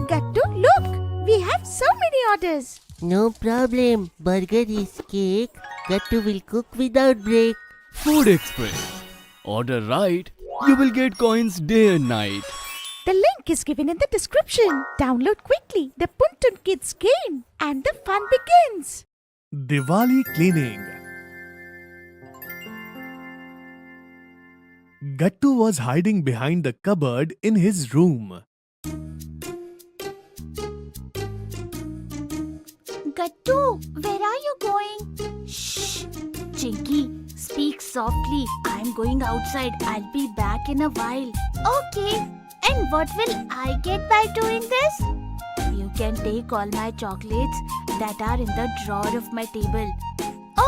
Gattu, look! We have so many orders. No problem. Burger is cake. Gattu will cook without break. Food Express. Order right, you will get coins day and night. The link is given in the description. Download quickly the Puntun Kids game and the fun begins. Diwali cleaning. Gattu was hiding behind the cupboard in his room. Gattu, where are you going? Shh! Chinky, speak softly. I'm going outside. I'll be back in a while. Okay. And what will I get by doing this? You can take all my chocolates that are in the drawer of my table.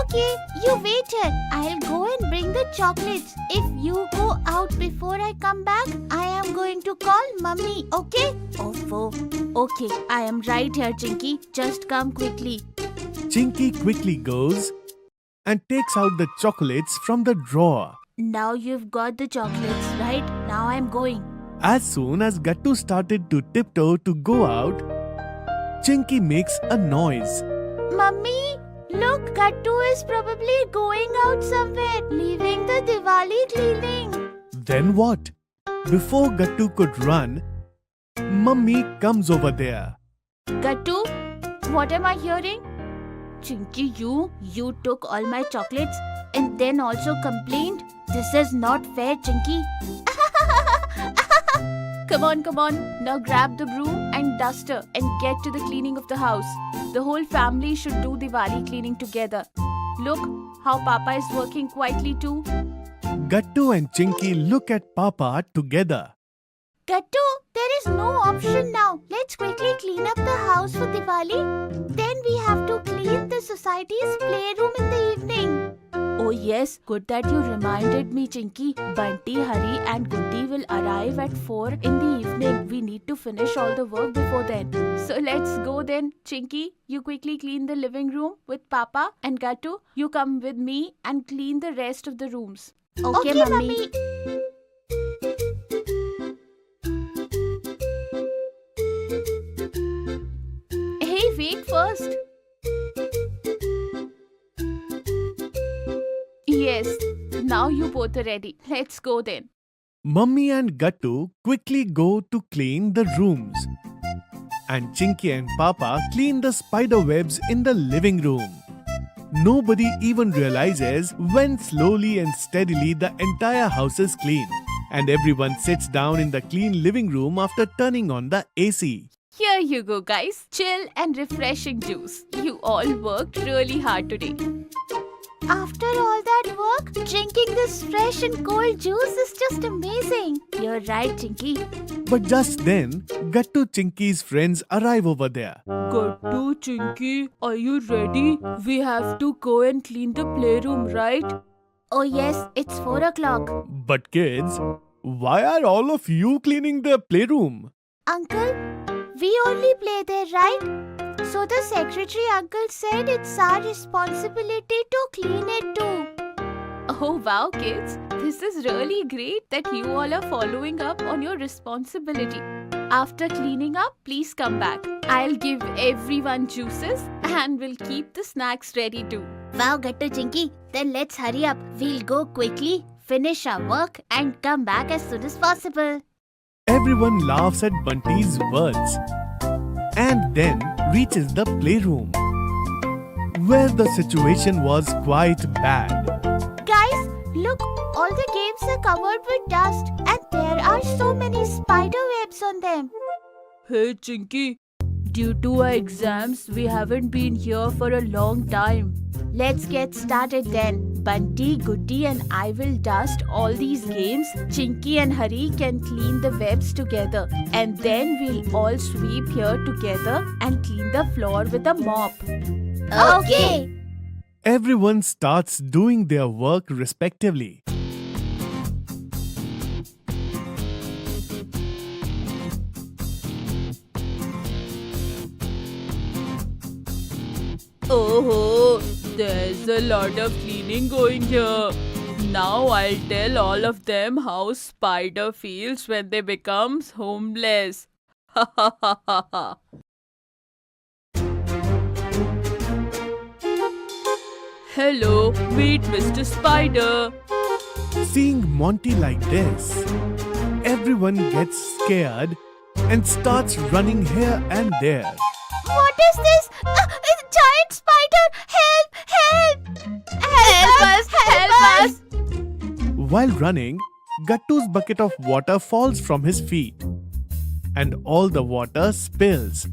Okay, you wait here. I'll go and bring the chocolates. If you go out before I come back, I am going to call Mummy, okay? Oh, okay. I am right here, Chinky. Just come quickly. Chinky quickly goes and takes out the chocolates from the drawer. Now you've got the chocolates, right? Now I'm going. As soon as Gattu started to tiptoe to go out, Chinky makes a noise. Mummy, look, Gattu is probably going out somewhere, leaving the Diwali cleaning. Then what? Before Gattu could run, Mummy comes over there. Gattu, what am I hearing? Chinky, you took all my chocolates and then also complained? This is not fair, Chinky. Come on. Now grab the broom and duster and get to the cleaning of the house. The whole family should do Diwali cleaning together. Look how Papa is working quietly too. Gattu and Chinky look at Papa together. Gattu, there is no option now. Let's quickly clean up the house for Diwali. Then we have to clean the society's playroom in the evening. Oh yes, good that you reminded me, Chinky. Bunty, Hari and Goody will arrive at 4 in the evening. We need to finish all the work before then. So let's go then. Chinky, you quickly clean the living room with Papa, and Gattu, you come with me and clean the rest of the rooms. Okay, Mummy. Hey, wait first. Yes, now you both are ready. Let's go then. Mummy and Gattu quickly go to clean the rooms. And Chinky and Papa clean the spider webs in the living room. Nobody even realizes when slowly and steadily the entire house is clean. And everyone sits down in the clean living room after turning on the AC. Here you go, guys. Chill and refreshing juice. You all worked really hard today. After all that work, drinking this fresh and cold juice is just amazing. You're right, Chinky. But just then, Gattu Chinky's friends arrive over there. Gattu, Chinky, are you ready? We have to go and clean the playroom, right? Oh yes, it's 4 o'clock. But kids, why are all of you cleaning the playroom? Uncle, we only play there, right? So the secretary uncle said it's our responsibility to clean it too. Oh wow, kids. This is really great that you all are following up on your responsibility. After cleaning up, please come back. I'll give everyone juices and we'll keep the snacks ready too. Wow, Gattu Chinky. Then let's hurry up. We'll go quickly, finish our work and come back as soon as possible. Everyone laughs at Bunty's words and then reaches the playroom, where the situation was quite bad. Guys, look, all the games are covered with dust and there are so many spider webs on them. Hey Chinky, due to our exams, we haven't been here for a long time. Let's get started then. Bunty, Goody and I will dust all these games. Chinky and Hari can clean the webs together. And then we'll all sweep here together and clean the floor with a mop. Okay. Everyone starts doing their work respectively. Oh, there's a lot of cleaning going here. Now I'll tell all of them how Spider feels when they become homeless. Ha ha ha ha ha. Hello, meet Mr. Spider. Seeing Monty like this, everyone gets scared and starts running here and there. What is this? It's a giant spider! Help! Help! Help us! Help us! While running, Gattu's bucket of water falls from his feet and all the water spills.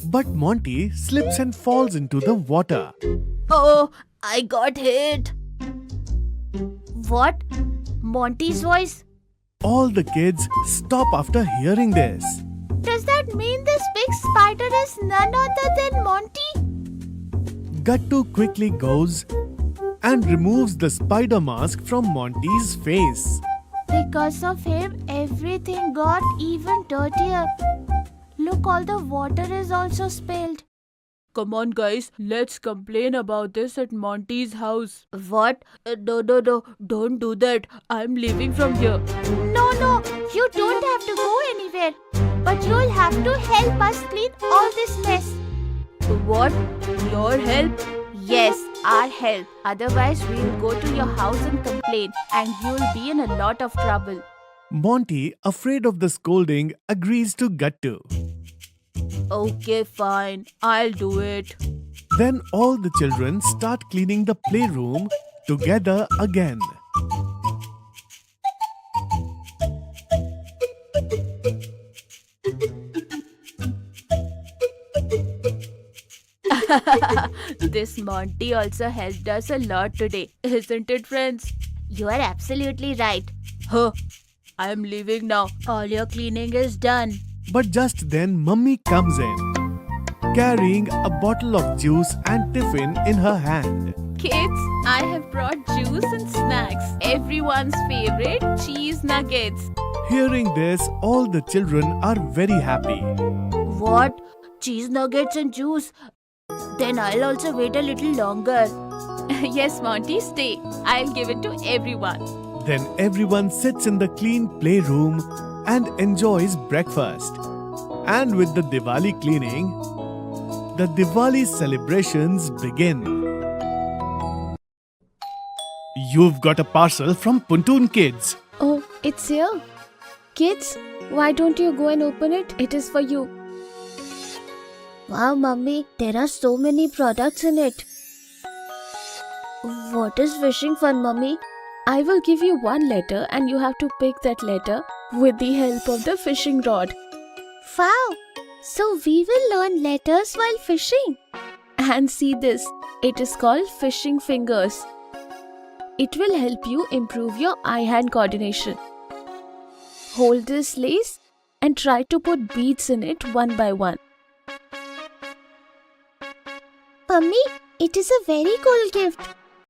But Monty slips and falls into the water. Oh, I got hit. What? Monty's voice? All the kids stop after hearing this. Does that mean this big spider is none other than Monty? Gattu quickly goes and removes the spider mask from Monty's face. Because of him, everything got even dirtier. Look, all the water is also spilled. Come on, guys, let's complain about this at Monty's house. What? No, don't do that. I'm leaving from here. No, you don't have to go anywhere. But you'll have to help us clean all this mess. What? Your help? Yes, our help. Otherwise, we'll go to your house and complain, and you'll be in a lot of trouble. Monty, afraid of the scolding, agrees to Gattu. Okay, fine. I'll do it. Then all the children start cleaning the playroom together again. This Monty also helped us a lot today, isn't it, friends? You are absolutely right. Huh. I'm leaving now. All your cleaning is done. But just then Mummy comes in, carrying a bottle of juice and tiffin in her hand. Kids, I have brought juice and snacks. Everyone's favorite cheese nuggets. Hearing this, all the children are very happy. What? Cheese nuggets and juice? Then I'll also wait a little longer. Yes, Monty, stay. I'll give it to everyone. Then everyone sits in the clean playroom and enjoys breakfast. And with the Diwali cleaning, the Diwali celebrations begin. You've got a parcel from Puntoon Kids. Oh, it's here. Kids, why don't you go and open it? It is for you. Wow, Mummy, there are so many products in it. What is fishing fun, Mummy? I will give you one letter and you have to pick that letter with the help of the fishing rod. Wow! So we will learn letters while fishing. And see this, it is called fishing fingers. It will help you improve your eye-hand coordination. Hold this lace and try to put beads in it one by one. Mummy, it is a very cool gift.